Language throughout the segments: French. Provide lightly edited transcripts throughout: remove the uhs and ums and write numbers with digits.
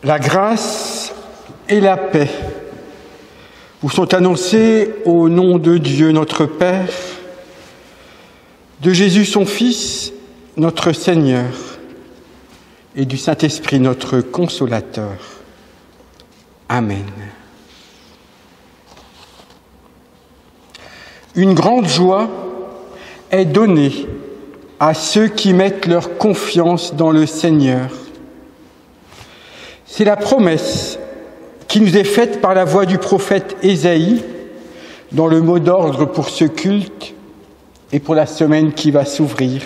La grâce et la paix vous sont annoncées au nom de Dieu notre Père, de Jésus son Fils, notre Seigneur, et du Saint-Esprit notre Consolateur. Amen. Une grande joie est donnée à ceux qui mettent leur confiance dans le Seigneur. C'est la promesse qui nous est faite par la voix du prophète Ésaïe dans le mot d'ordre pour ce culte et pour la semaine qui va s'ouvrir.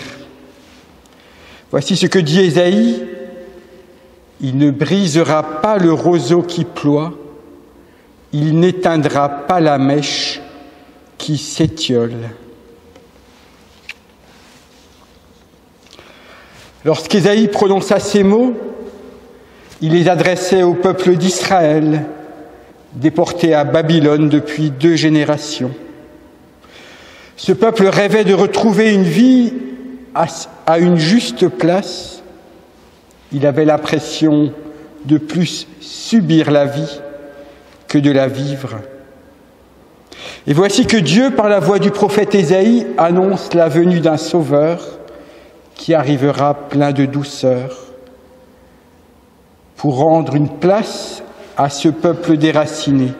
Voici ce que dit Ésaïe: il ne brisera pas le roseau qui ploie, il n'éteindra pas la mèche qui s'étiole. Lorsqu'Ésaïe prononça ces mots, il les adressait au peuple d'Israël, déporté à Babylone depuis 2 générations. Ce peuple rêvait de retrouver une vie à une juste place. Il avait l'impression de plus subir la vie que de la vivre. Et voici que Dieu, par la voix du prophète Ésaïe, annonce la venue d'un Sauveur qui arrivera plein de douceur pour rendre une place à ce peuple déraciné,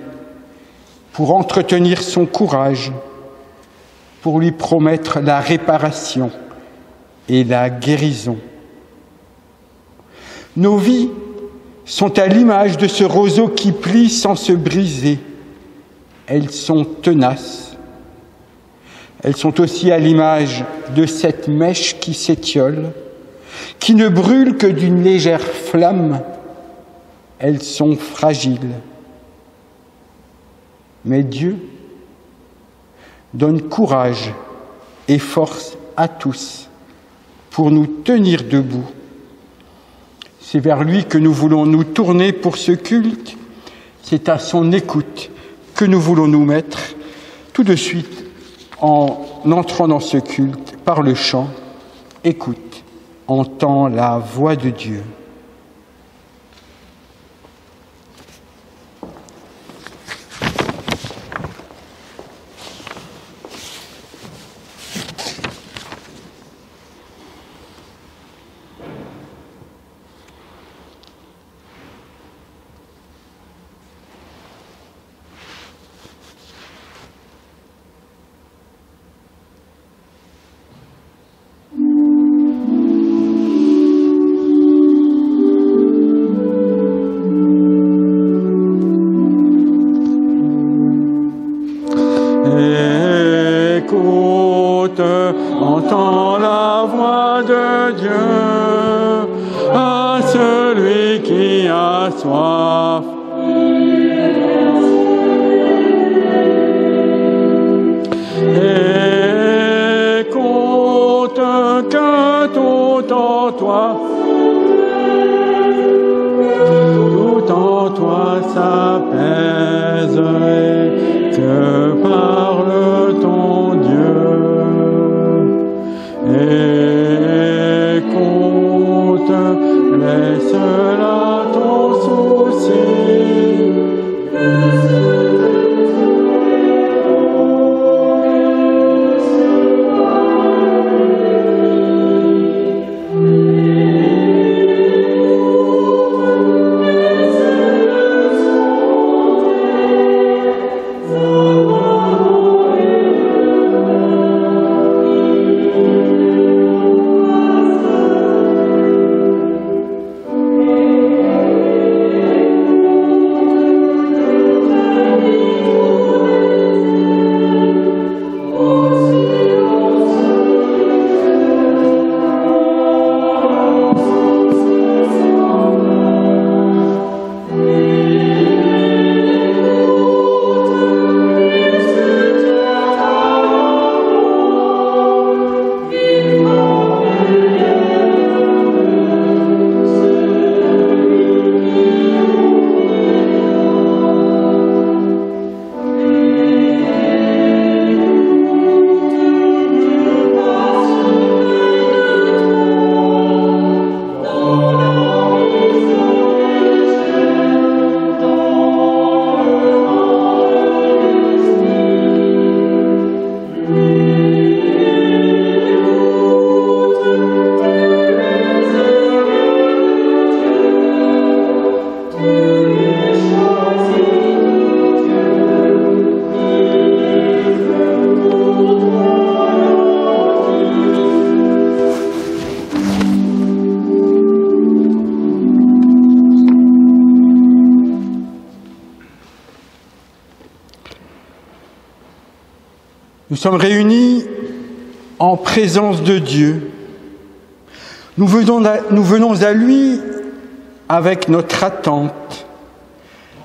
pour entretenir son courage, pour lui promettre la réparation et la guérison. Nos vies sont à l'image de ce roseau qui plie sans se briser. Elles sont tenaces. Elles sont aussi à l'image de cette mèche qui s'étiole, qui ne brûle que d'une légère flamme. Elles sont fragiles. Mais Dieu donne courage et force à tous pour nous tenir debout. C'est vers lui que nous voulons nous tourner pour ce culte. C'est à son écoute que nous voulons nous mettre tout de suite en entrant dans ce culte par le chant. Écoute, entends la voix de Dieu. Entends la voix de Dieu à celui qui a soif. Écoute que tout en toi s'apaise et que parle ton Dieu. Écoute, laisse là ton souci. Oh Nous sommes réunis en présence de Dieu. Nous venons à lui avec notre attente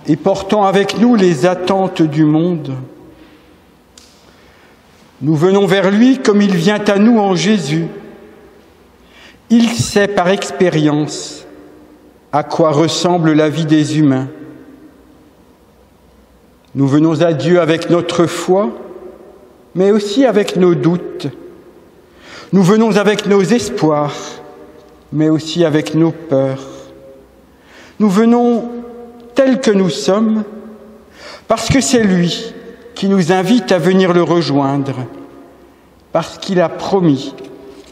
et portant avec nous les attentes du monde. Nous venons vers lui comme il vient à nous en Jésus. Il sait par expérience à quoi ressemble la vie des humains. Nous venons à Dieu avec notre foi, mais aussi avec nos doutes. Nous venons avec nos espoirs, mais aussi avec nos peurs. Nous venons tels que nous sommes, parce que c'est lui qui nous invite à venir le rejoindre, parce qu'il a promis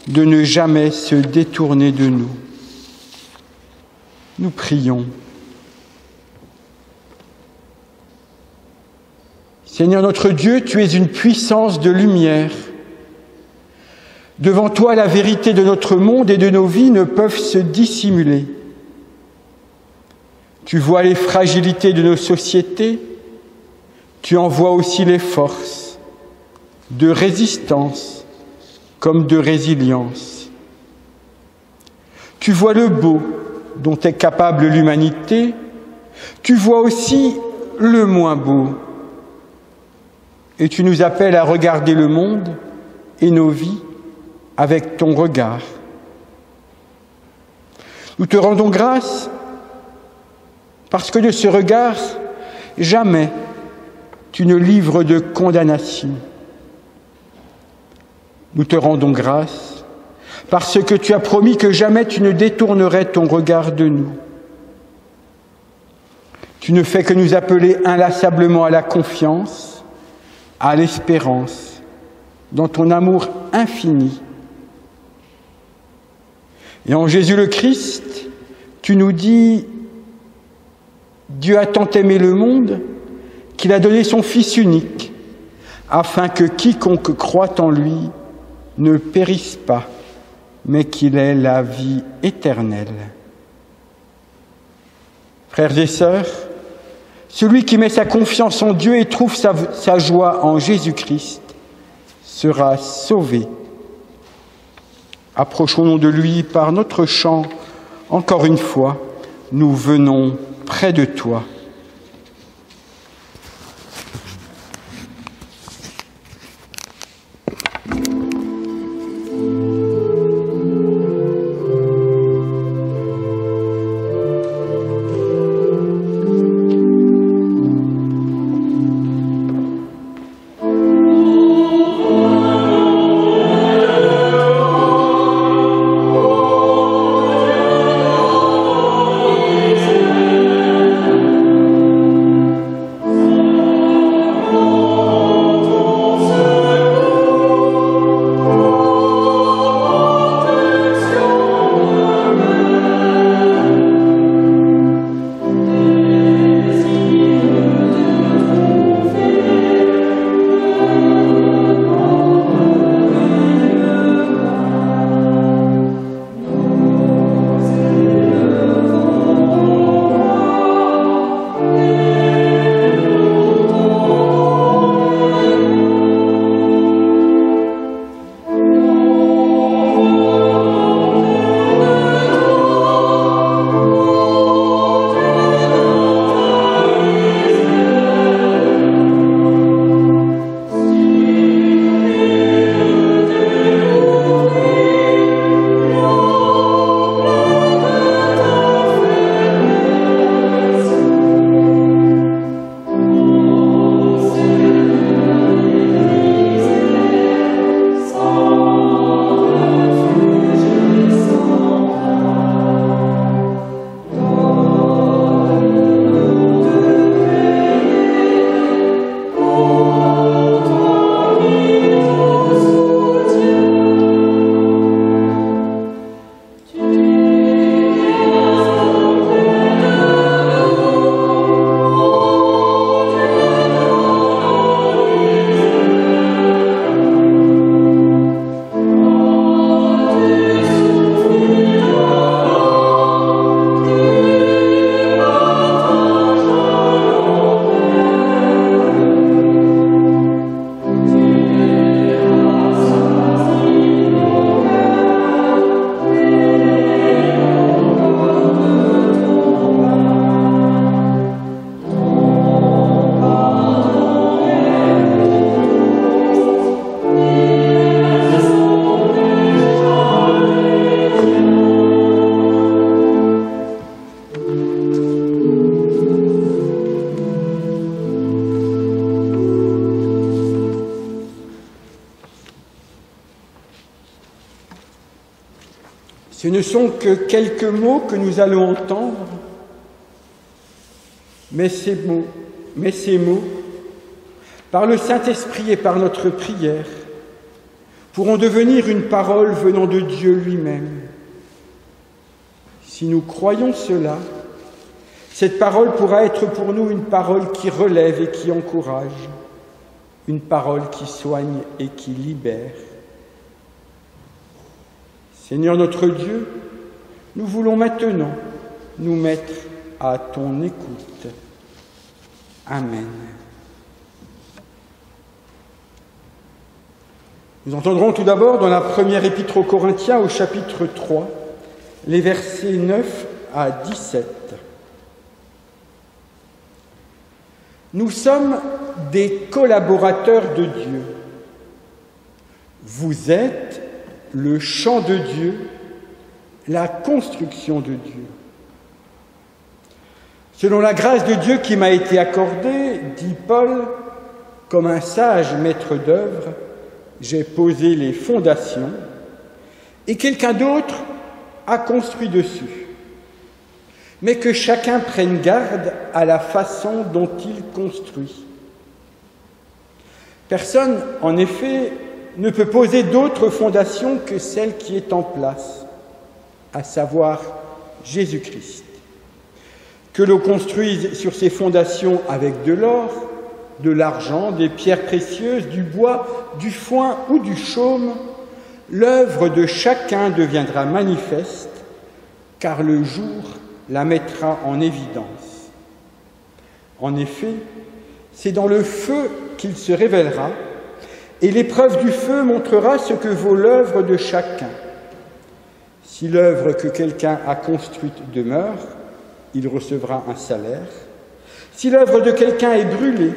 de ne jamais se détourner de nous. Nous prions. Seigneur notre Dieu, tu es une puissance de lumière. Devant toi, la vérité de notre monde et de nos vies ne peuvent se dissimuler. Tu vois les fragilités de nos sociétés, tu en vois aussi les forces de résistance comme de résilience. Tu vois le beau dont est capable l'humanité, tu vois aussi le moins beau. Et tu nous appelles à regarder le monde et nos vies avec ton regard. Nous te rendons grâce parce que de ce regard, jamais tu ne livres de condamnation. Nous te rendons grâce parce que tu as promis que jamais tu ne détournerais ton regard de nous. Tu ne fais que nous appeler inlassablement à la confiance, à l'espérance, dans ton amour infini. Et en Jésus le Christ, tu nous dis « Dieu a tant aimé le monde qu'il a donné son Fils unique, afin que quiconque croit en lui ne périsse pas, mais qu'il ait la vie éternelle. » Frères et sœurs, celui qui met sa confiance en Dieu et trouve sa joie en Jésus-Christ sera sauvé. Approchons-nous de lui par notre chant. Encore une fois, nous venons près de toi. Ce ne sont que quelques mots que nous allons entendre, mais ces mots, par le Saint-Esprit et par notre prière, pourront devenir une parole venant de Dieu lui-même. Si nous croyons cela, cette parole pourra être pour nous une parole qui relève et qui encourage, une parole qui soigne et qui libère. Seigneur notre Dieu, nous voulons maintenant nous mettre à ton écoute. Amen. Nous entendrons tout d'abord dans la première épître aux Corinthiens au chapitre 3, les versets 9 à 17. Nous sommes des collaborateurs de Dieu. Vous êtes le chant de Dieu, la construction de Dieu. Selon la grâce de Dieu qui m'a été accordée, dit Paul, comme un sage maître d'œuvre, j'ai posé les fondations et quelqu'un d'autre a construit dessus. Mais que chacun prenne garde à la façon dont il construit. Personne, en effet, ne peut poser d'autre fondation que celle qui est en place, à savoir Jésus-Christ. Que l'on construise sur ces fondations avec de l'or, de l'argent, des pierres précieuses, du bois, du foin ou du chaume, l'œuvre de chacun deviendra manifeste, car le jour la mettra en évidence. En effet, c'est dans le feu qu'il se révélera, et l'épreuve du feu montrera ce que vaut l'œuvre de chacun. Si l'œuvre que quelqu'un a construite demeure, il recevra un salaire. Si l'œuvre de quelqu'un est brûlée,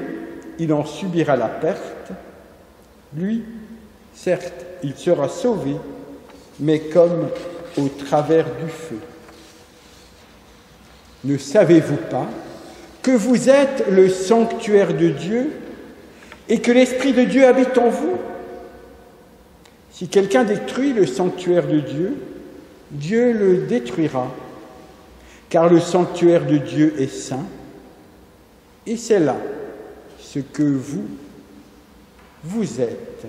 il en subira la perte. Lui, certes, il sera sauvé, mais comme au travers du feu. Ne savez-vous pas que vous êtes le sanctuaire de Dieu et que l'Esprit de Dieu habite en vous? Si quelqu'un détruit le sanctuaire de Dieu, Dieu le détruira, car le sanctuaire de Dieu est saint, et c'est là ce que vous êtes.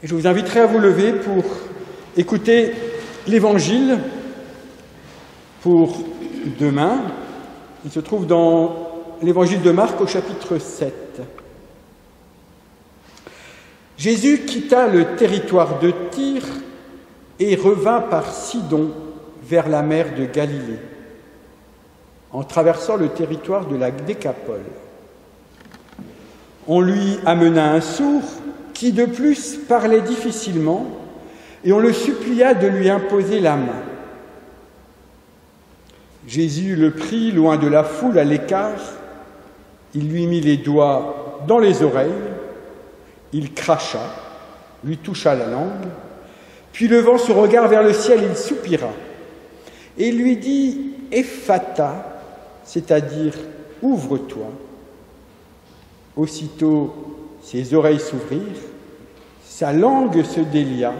Et je vous inviterai à vous lever pour écouter l'Évangile pour demain. Il se trouve dans l'Évangile de Marc au chapitre 7. Jésus quitta le territoire de Tyr et revint par Sidon vers la mer de Galilée, en traversant le territoire de la Décapole. On lui amena un sourd qui de plus parlait difficilement, et on le supplia de lui imposer la main. Jésus le prit loin de la foule à l'écart, il lui mit les doigts dans les oreilles, il cracha, lui toucha la langue, puis levant son regard vers le ciel, il soupira, et il lui dit « Ephata », c'est-à-dire « Ouvre-toi ». Aussitôt, ses oreilles s'ouvrirent, sa langue se délia,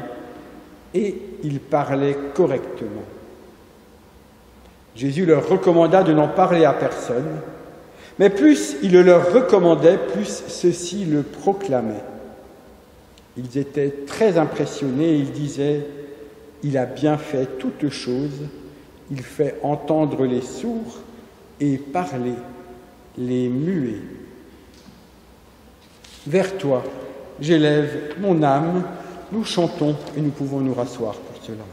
et il parlait correctement. Jésus leur recommanda de n'en parler à personne, mais plus il le leur recommandait, plus ceux-ci le proclamaient. Ils étaient très impressionnés et ils disaient « Il a bien fait toutes choses, il fait entendre les sourds et parler les muets. » Vers toi, j'élève mon âme, nous chantons et nous pouvons nous rasseoir pour cela.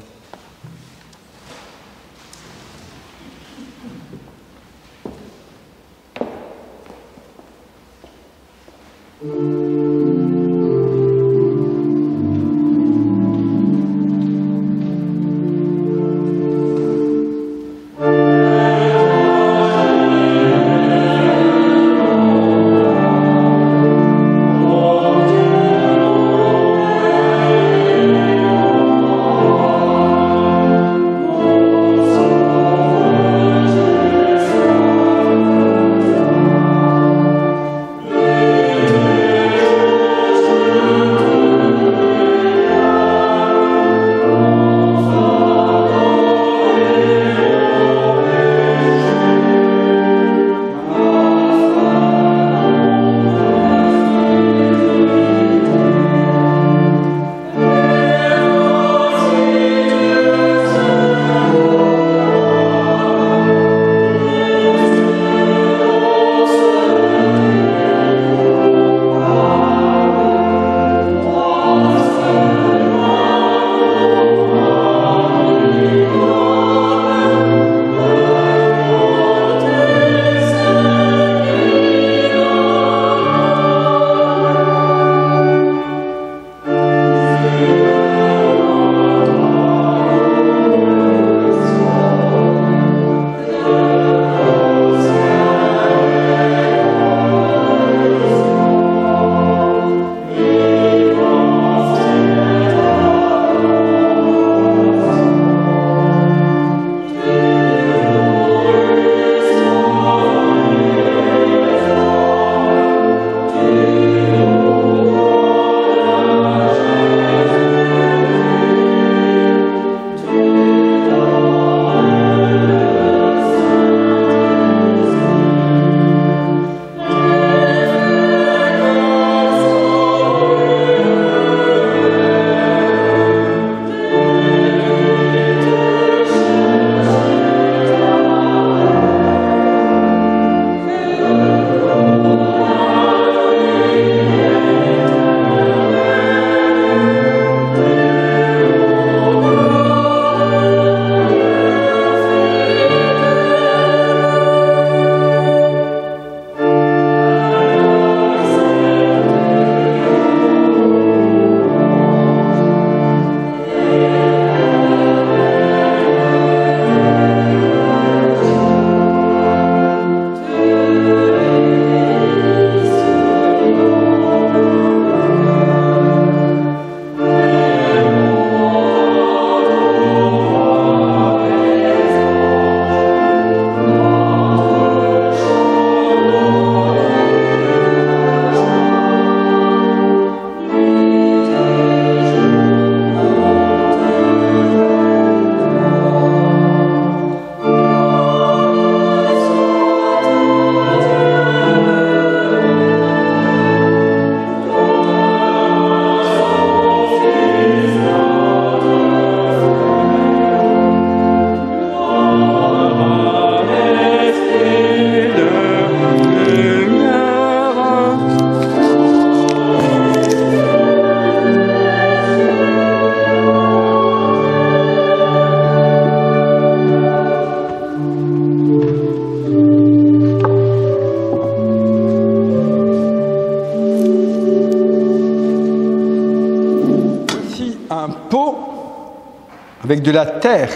avec de la terre.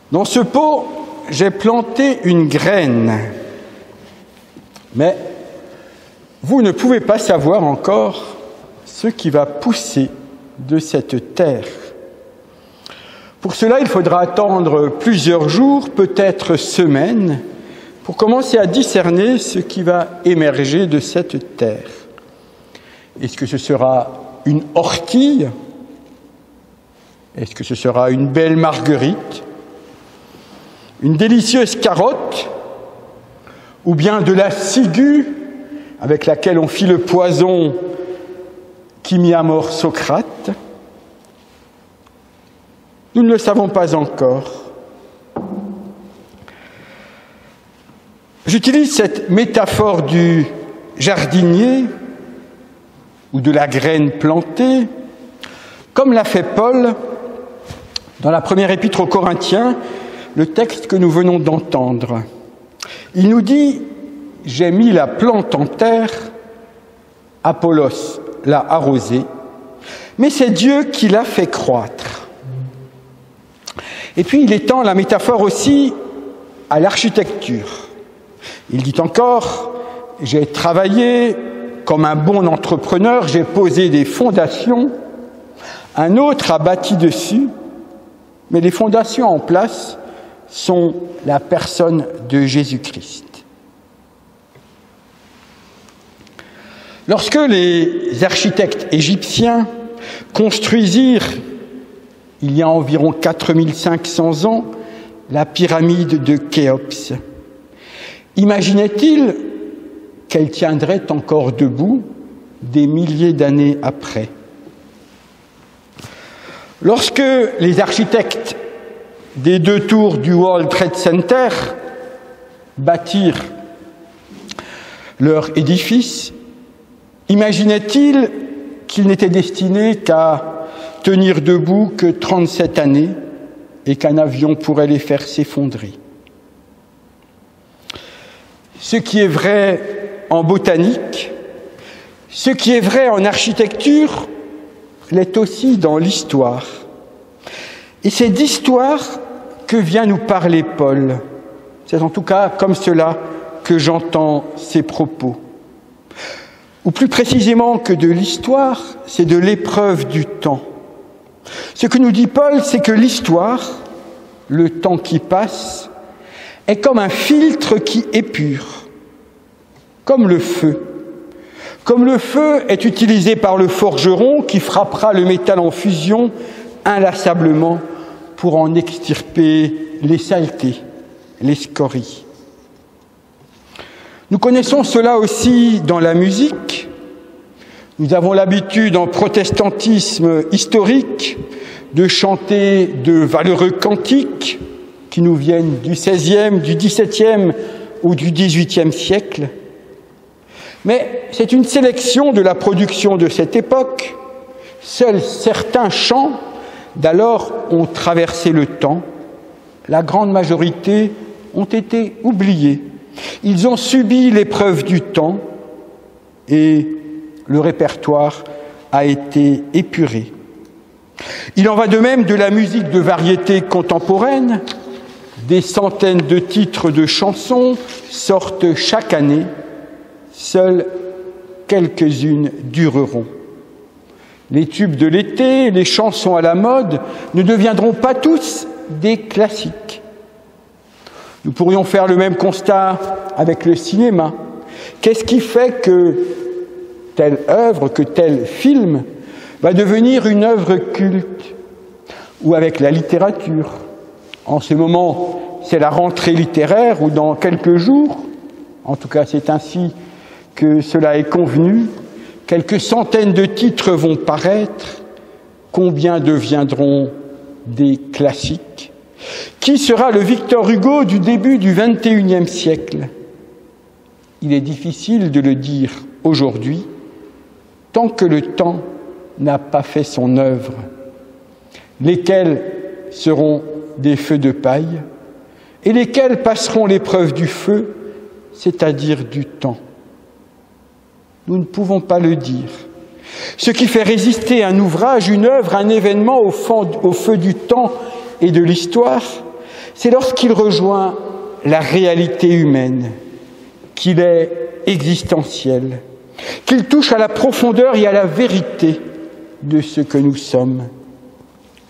Dans ce pot, j'ai planté une graine, mais vous ne pouvez pas savoir encore ce qui va pousser de cette terre. Pour cela, il faudra attendre plusieurs jours, peut-être semaines, pour commencer à discerner ce qui va émerger de cette terre. Est-ce que ce sera une ortie? Est-ce que ce sera une belle marguerite? Une délicieuse carotte? Ou bien de la ciguë avec laquelle on fit le poison qui mit à mort Socrate? Nous ne le savons pas encore. J'utilise cette métaphore du jardinier ou de la graine plantée, comme l'a fait Paul dans la première épître aux Corinthiens, le texte que nous venons d'entendre. Il nous dit « J'ai mis la plante en terre, Apollos l'a arrosée, mais c'est Dieu qui l'a fait croître. » Et puis il étend la métaphore aussi à l'architecture. Il dit encore « J'ai travaillé comme un bon entrepreneur, j'ai posé des fondations, un autre a bâti dessus, mais les fondations en place sont la personne de Jésus-Christ. » Lorsque les architectes égyptiens construisirent, il y a environ 4500 ans, la pyramide de Khéops, imaginaient-ils qu'elle tiendrait encore debout des milliers d'années après? Lorsque les architectes des 2 tours du World Trade Center bâtirent leur édifice, imaginaient-ils qu'ils n'étaient destinés qu'à tenir debout que 37 années et qu'un avion pourrait les faire s'effondrer? Ce qui est vrai en botanique, ce qui est vrai en architecture, l'est aussi dans l'histoire. Et c'est d'histoire que vient nous parler Paul. C'est en tout cas comme cela que j'entends ses propos. Ou plus précisément que de l'histoire, c'est de l'épreuve du temps. Ce que nous dit Paul, c'est que l'histoire, le temps qui passe, est comme un filtre qui épure, comme le feu. Comme le feu est utilisé par le forgeron qui frappera le métal en fusion inlassablement pour en extirper les saletés, les scories. Nous connaissons cela aussi dans la musique. Nous avons l'habitude en protestantisme historique de chanter de valeureux cantiques qui nous viennent du XVIe, du XVIIe ou du XVIIIe siècle. Mais c'est une sélection de la production de cette époque. Seuls certains chants d'alors ont traversé le temps. La grande majorité ont été oubliés. Ils ont subi l'épreuve du temps et le répertoire a été épuré. Il en va de même de la musique de variété contemporaine. Des centaines de titres de chansons sortent chaque année. Seules quelques-unes dureront. Les tubes de l'été, les chansons à la mode ne deviendront pas tous des classiques. Nous pourrions faire le même constat avec le cinéma. Qu'est-ce qui fait que telle œuvre, que tel film va devenir une œuvre culte? Ou avec la littérature. En ce moment, c'est la rentrée littéraire, ou dans quelques jours, en tout cas c'est ainsi que cela est convenu, quelques centaines de titres vont paraître. Combien deviendront des classiques? Qui sera le Victor Hugo du début du XXIe siècle? Il est difficile de le dire aujourd'hui, tant que le temps n'a pas fait son œuvre. Lesquels seront des feux de paille et lesquels passeront l'épreuve du feu, c'est-à-dire du temps? Nous ne pouvons pas le dire. Ce qui fait résister un ouvrage, une œuvre, un événement au feu du temps et de l'histoire, c'est lorsqu'il rejoint la réalité humaine, qu'il est existentiel, qu'il touche à la profondeur et à la vérité de ce que nous sommes.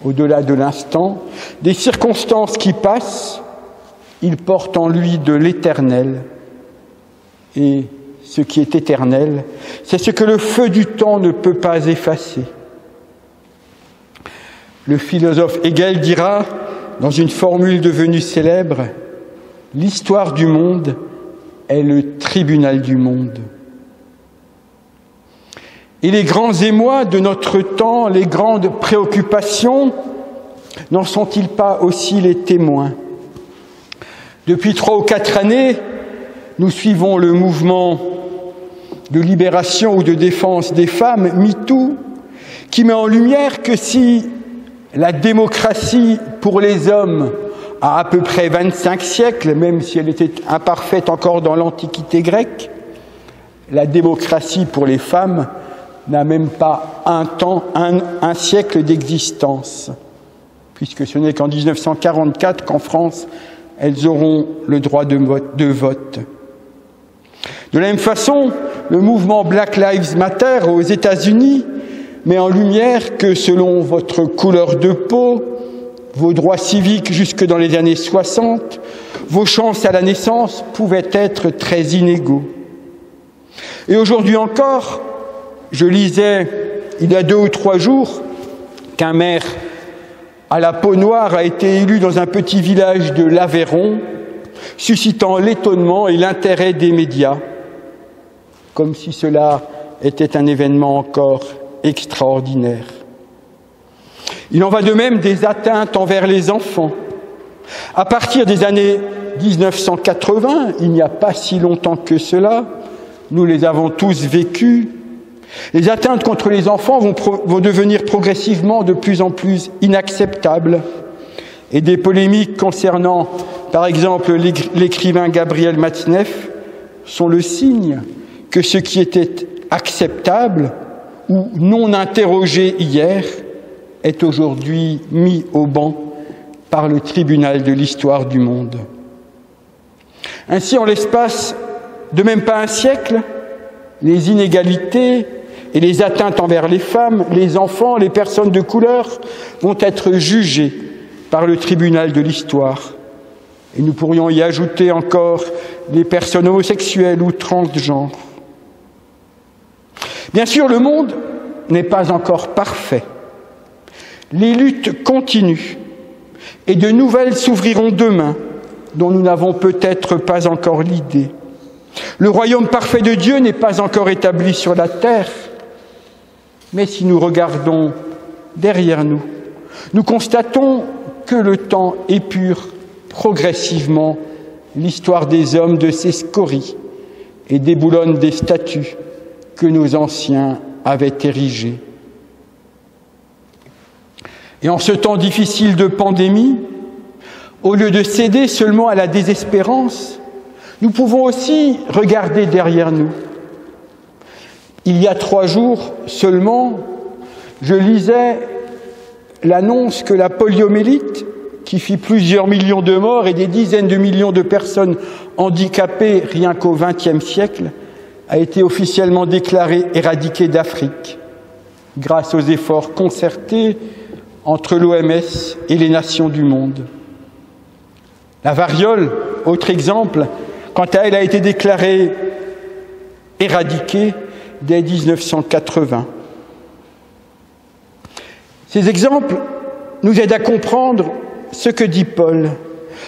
Au-delà de l'instant, des circonstances qui passent, il porte en lui de l'éternel. Et ce qui est éternel, c'est ce que le feu du temps ne peut pas effacer. Le philosophe Hegel dira, dans une formule devenue célèbre, « L'histoire du monde est le tribunal du monde ». Et les grands émois de notre temps, les grandes préoccupations, n'en sont-ils pas aussi les témoins? Depuis 3 ou 4 années, nous suivons le mouvement de libération ou de défense des femmes, MeToo, qui met en lumière que si la démocratie pour les hommes a à peu près 25 siècles, même si elle était imparfaite encore dans l'Antiquité grecque, la démocratie pour les femmes n'a même pas un siècle d'existence, puisque ce n'est qu'en 1944 qu'en France, elles auront le droit de vote. De la même façon, le mouvement Black Lives Matter aux États-Unis met en lumière que selon votre couleur de peau, vos droits civiques jusque dans les années 60, vos chances à la naissance pouvaient être très inégaux. Et aujourd'hui encore, je lisais il y a 2 ou 3 jours qu'un maire à la peau noire a été élu dans un petit village de l'Aveyron, suscitant l'étonnement et l'intérêt des médias, comme si cela était un événement encore extraordinaire. Il en va de même des atteintes envers les enfants. À partir des années 1980, il n'y a pas si longtemps que cela, nous les avons tous vécues, les atteintes contre les enfants vont devenir progressivement de plus en plus inacceptables. Et des polémiques concernant, par exemple, l'écrivain Gabriel Matzneff sont le signe que ce qui était acceptable ou non interrogé hier est aujourd'hui mis au ban par le tribunal de l'histoire du monde. Ainsi, en l'espace de même pas un siècle, les inégalités et les atteintes envers les femmes, les enfants, les personnes de couleur vont être jugées par le tribunal de l'histoire. Et nous pourrions y ajouter encore les personnes homosexuelles ou transgenres. Bien sûr, le monde n'est pas encore parfait. Les luttes continuent et de nouvelles s'ouvriront demain, dont nous n'avons peut-être pas encore l'idée. Le royaume parfait de Dieu n'est pas encore établi sur la terre, mais si nous regardons derrière nous, nous constatons que le temps épure progressivement l'histoire des hommes de ces scories et déboulonne des statues que nos anciens avaient érigées. Et en ce temps difficile de pandémie, au lieu de céder seulement à la désespérance, nous pouvons aussi regarder derrière nous. Il y a 3 jours seulement, je lisais l'annonce que la poliomyélite, qui fit plusieurs millions de morts et des dizaines de millions de personnes handicapées rien qu'au XXe siècle, a été officiellement déclarée éradiquée d'Afrique, grâce aux efforts concertés entre l'OMS et les nations du monde. La variole, autre exemple, quant à elle, a été déclarée éradiquée dès 1980. Ces exemples nous aident à comprendre ce que dit Paul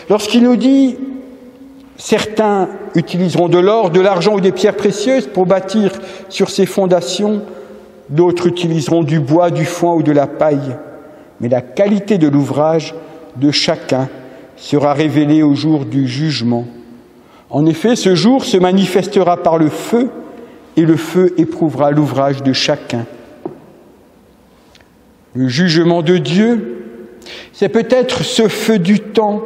lorsqu'il nous dit « Certains utiliseront de l'or, de l'argent ou des pierres précieuses pour bâtir sur ces fondations, d'autres utiliseront du bois, du foin ou de la paille. Mais la qualité de l'ouvrage de chacun sera révélée au jour du jugement. En effet, ce jour se manifestera par le feu, et le feu éprouvera l'ouvrage de chacun. » Le jugement de Dieu, c'est peut-être ce feu du temps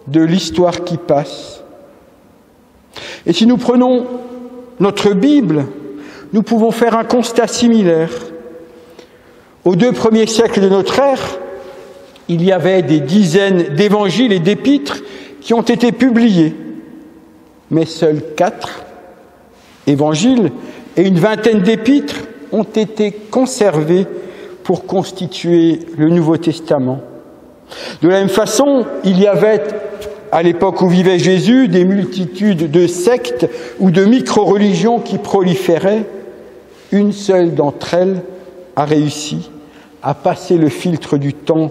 de l'histoire qui passe. Et si nous prenons notre Bible, nous pouvons faire un constat similaire. Aux 2 premiers siècles de notre ère, il y avait des dizaines d'évangiles et d'épîtres qui ont été publiés, mais seuls 4 évangiles et une vingtaine d'épîtres ont été conservés pour constituer le Nouveau Testament. De la même façon, il y avait, à l'époque où vivait Jésus, des multitudes de sectes ou de micro-religions qui proliféraient. Une seule d'entre elles a réussi à passer le filtre du temps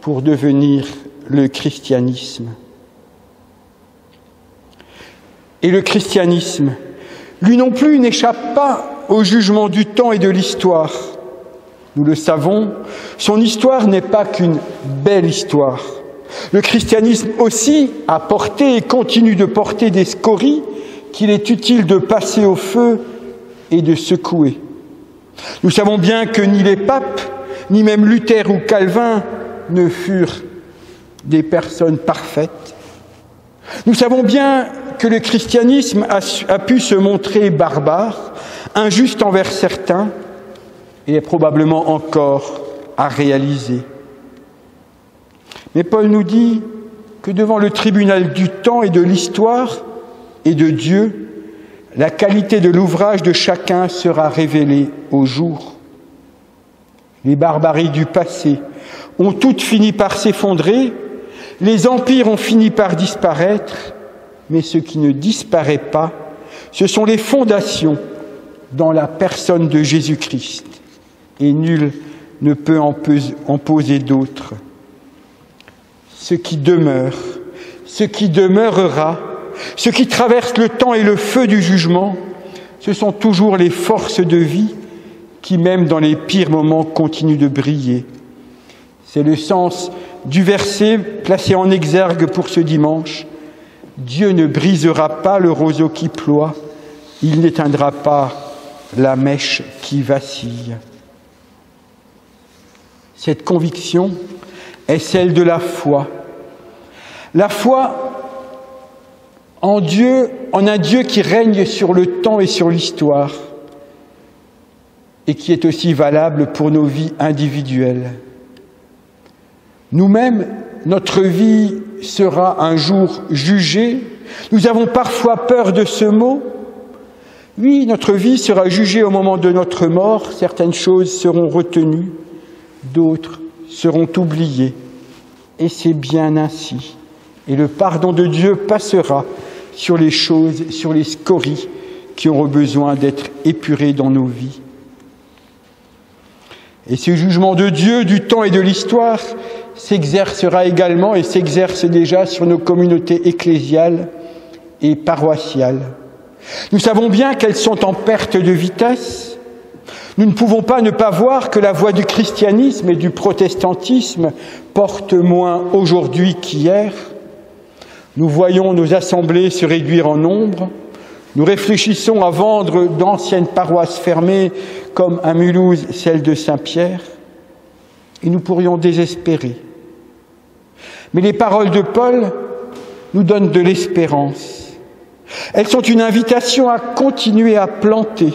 pour devenir le christianisme. Et le christianisme, lui non plus, n'échappe pas au jugement du temps et de l'histoire. Nous le savons, son histoire n'est pas qu'une belle histoire. Le christianisme aussi a porté et continue de porter des scories qu'il est utile de passer au feu et de secouer. Nous savons bien que ni les papes, ni même Luther ou Calvin ne furent des personnes parfaites. Nous savons bien que le christianisme a pu se montrer barbare, injuste envers certains, et est probablement encore à réaliser. Mais Paul nous dit que devant le tribunal du temps et de l'histoire et de Dieu, la qualité de l'ouvrage de chacun sera révélée au jour. Les barbaries du passé ont toutes fini par s'effondrer, les empires ont fini par disparaître, mais ce qui ne disparaît pas, ce sont les fondations dans la personne de Jésus-Christ. Et nul ne peut en poser d'autres. Ce qui demeure, ce qui demeurera, ce qui traverse le temps et le feu du jugement, ce sont toujours les forces de vie qui, même dans les pires moments, continuent de briller. C'est le sens du verset placé en exergue pour ce dimanche. Dieu ne brisera pas le roseau qui ploie, il n'éteindra pas la mèche qui vacille. Cette conviction est celle de la foi. La foi en Dieu, en un Dieu qui règne sur le temps et sur l'histoire et qui est aussi valable pour nos vies individuelles. Nous-mêmes, notre vie sera un jour jugée. Nous avons parfois peur de ce mot. Oui, notre vie sera jugée au moment de notre mort. Certaines choses seront retenues, d'autres seront oubliées. Et c'est bien ainsi. Et le pardon de Dieu passera sur les choses, sur les scories qui auront besoin d'être épurées dans nos vies. Et ce jugement de Dieu, du temps et de l'histoire, s'exercera également et s'exerce déjà sur nos communautés ecclésiales et paroissiales. Nous savons bien qu'elles sont en perte de vitesse. Nous ne pouvons pas ne pas voir que la voie du christianisme et du protestantisme porte moins aujourd'hui qu'hier. Nous voyons nos assemblées se réduire en nombre. Nous réfléchissons à vendre d'anciennes paroisses fermées comme à Mulhouse, celle de Saint-Pierre. Et nous pourrions désespérer. Mais les paroles de Paul nous donnent de l'espérance. Elles sont une invitation à continuer à planter,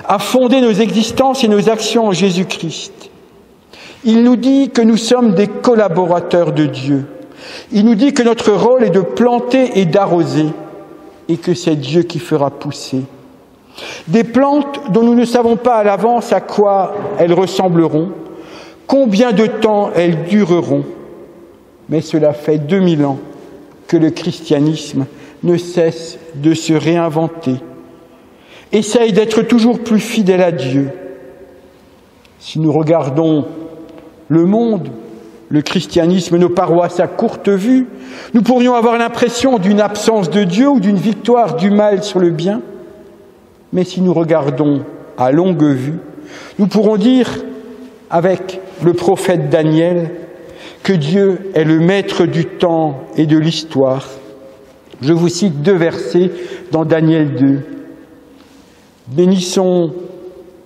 à fonder nos existences et nos actions en Jésus-Christ. Il nous dit que nous sommes des collaborateurs de Dieu. Il nous dit que notre rôle est de planter et d'arroser, et que c'est Dieu qui fera pousser. Des plantes dont nous ne savons pas à l'avance à quoi elles ressembleront, combien de temps elles dureront, mais cela fait 2000 ans que le christianisme ne cesse de se réinventer, essaye d'être toujours plus fidèle à Dieu. Si nous regardons le monde, le christianisme, nos paroisses à courte vue, nous pourrions avoir l'impression d'une absence de Dieu ou d'une victoire du mal sur le bien. Mais si nous regardons à longue vue, nous pourrons dire, avec le prophète Daniel, que Dieu est le maître du temps et de l'histoire. Je vous cite 2 versets dans Daniel 2. « Bénissons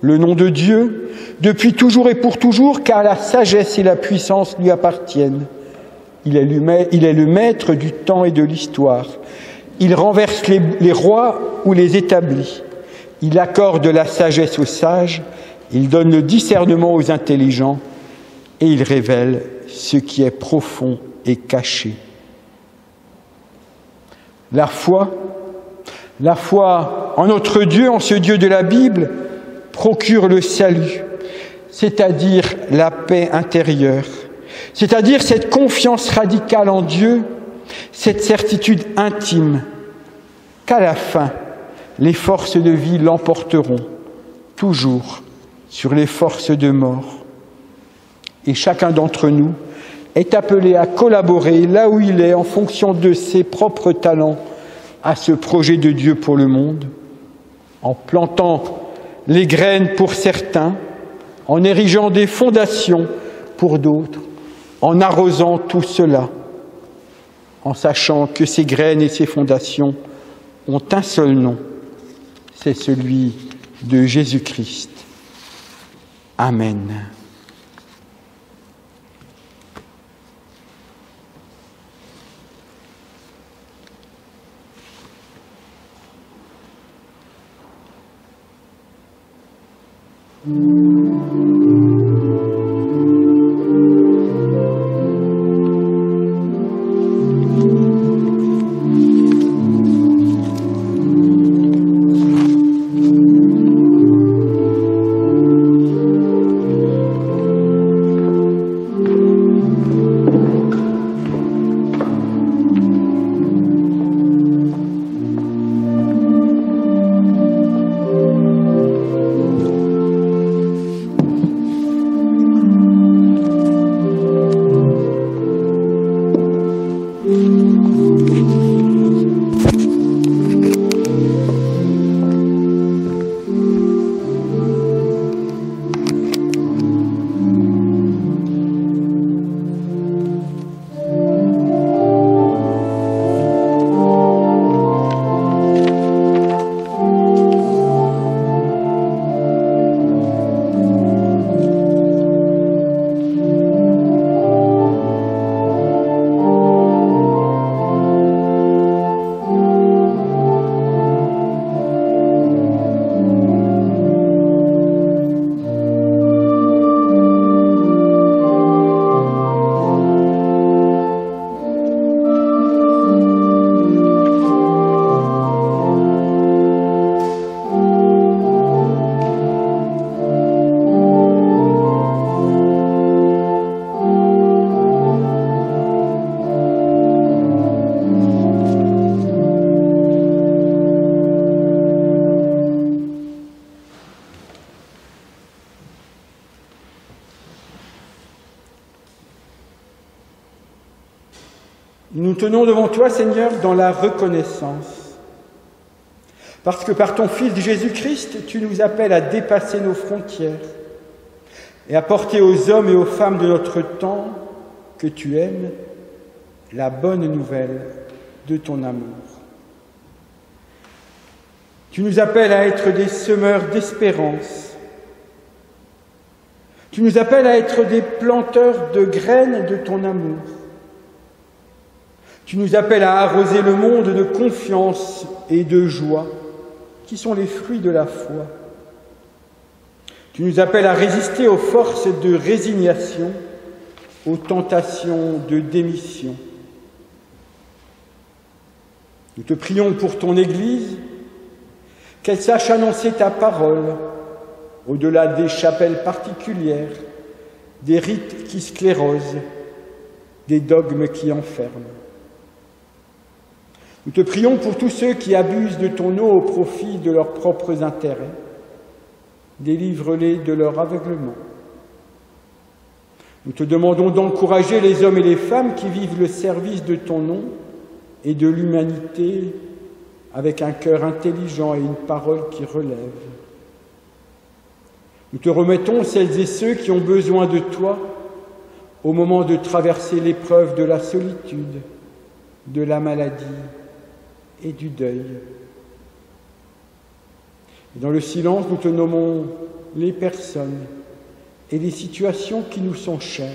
le nom de Dieu, depuis toujours et pour toujours, car la sagesse et la puissance lui appartiennent. Il est le maître du temps et de l'histoire. Il renverse les rois ou les établit. Il accorde la sagesse aux sages, il donne le discernement aux intelligents et il révèle ce qui est profond et caché. La foi en notre Dieu, en ce Dieu de la Bible, procure le salut, c'est-à-dire la paix intérieure, c'est-à-dire cette confiance radicale en Dieu, cette certitude intime qu'à la fin, les forces de vie l'emporteront, toujours sur les forces de mort. Et chacun d'entre nous est appelé à collaborer là où il est, en fonction de ses propres talents, à ce projet de Dieu pour le monde, en plantant les graines pour certains, en érigeant des fondations pour d'autres, en arrosant tout cela, en sachant que ces graines et ces fondations ont un seul nom, c'est celui de Jésus-Christ. Amen. Nous tenons devant toi, Seigneur, dans la reconnaissance. Parce que par ton Fils Jésus-Christ, tu nous appelles à dépasser nos frontières et à porter aux hommes et aux femmes de notre temps que tu aimes la bonne nouvelle de ton amour. Tu nous appelles à être des semeurs d'espérance. Tu nous appelles à être des planteurs de graines de ton amour. Tu nous appelles à arroser le monde de confiance et de joie, qui sont les fruits de la foi. Tu nous appelles à résister aux forces de résignation, aux tentations de démission. Nous te prions pour ton Église, qu'elle sache annoncer ta parole au-delà des chapelles particulières, des rites qui sclérosent, des dogmes qui enferment. Nous te prions pour tous ceux qui abusent de ton eau au profit de leurs propres intérêts. Délivre-les de leur aveuglement. Nous te demandons d'encourager les hommes et les femmes qui vivent le service de ton nom et de l'humanité avec un cœur intelligent et une parole qui relève. Nous te remettons celles et ceux qui ont besoin de toi au moment de traverser l'épreuve de la solitude, de la maladie et du deuil. Et dans le silence, nous te nommons les personnes et les situations qui nous sont chères.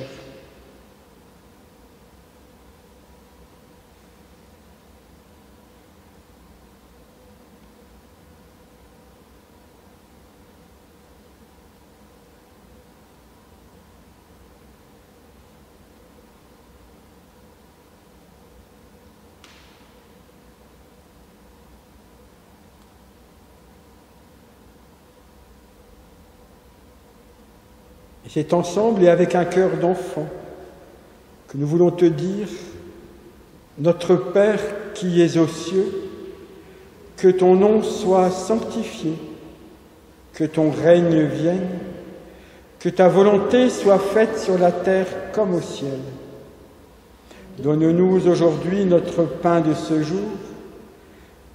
Et c'est ensemble et avec un cœur d'enfant que nous voulons te dire, notre Père qui es aux cieux, que ton nom soit sanctifié, que ton règne vienne, que ta volonté soit faite sur la terre comme au ciel. Donne-nous aujourd'hui notre pain de ce jour.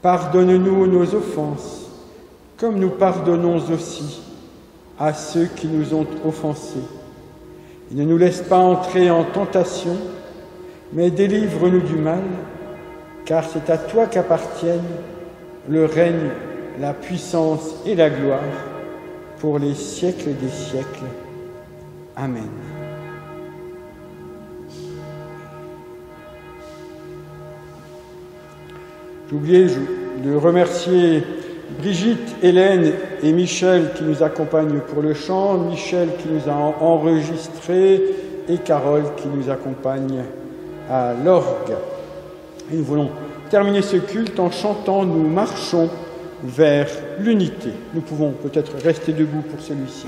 Pardonne-nous nos offenses, comme nous pardonnons aussi à ceux qui nous ont offensés. Et ne nous laisse pas entrer en tentation, mais délivre-nous du mal, car c'est à toi qu'appartiennent le règne, la puissance et la gloire pour les siècles des siècles. Amen. J'ai oublié de remercier Brigitte, Hélène et Michel qui nous accompagnent pour le chant, Michel qui nous a enregistrés et Carole qui nous accompagne à l'orgue. Et nous voulons terminer ce culte en chantant « Nous marchons vers l'unité ». Nous pouvons peut-être rester debout pour celui-ci.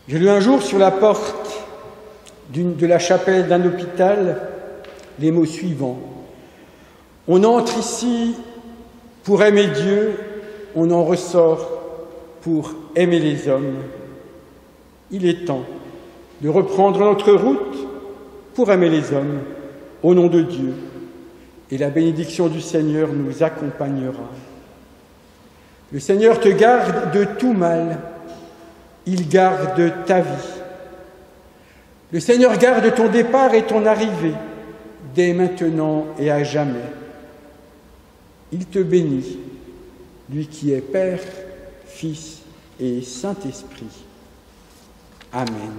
J'ai lu un jour sur la porte de la chapelle d'un hôpital les mots suivants. On entre ici pour aimer Dieu, on en ressort pour aimer les hommes. Il est temps de reprendre notre route pour aimer les hommes, au nom de Dieu, et la bénédiction du Seigneur nous accompagnera. Le Seigneur te garde de tout mal, il garde ta vie. Le Seigneur garde ton départ et ton arrivée, dès maintenant et à jamais. Il te bénit, lui qui est Père, Fils et Saint-Esprit. Amen.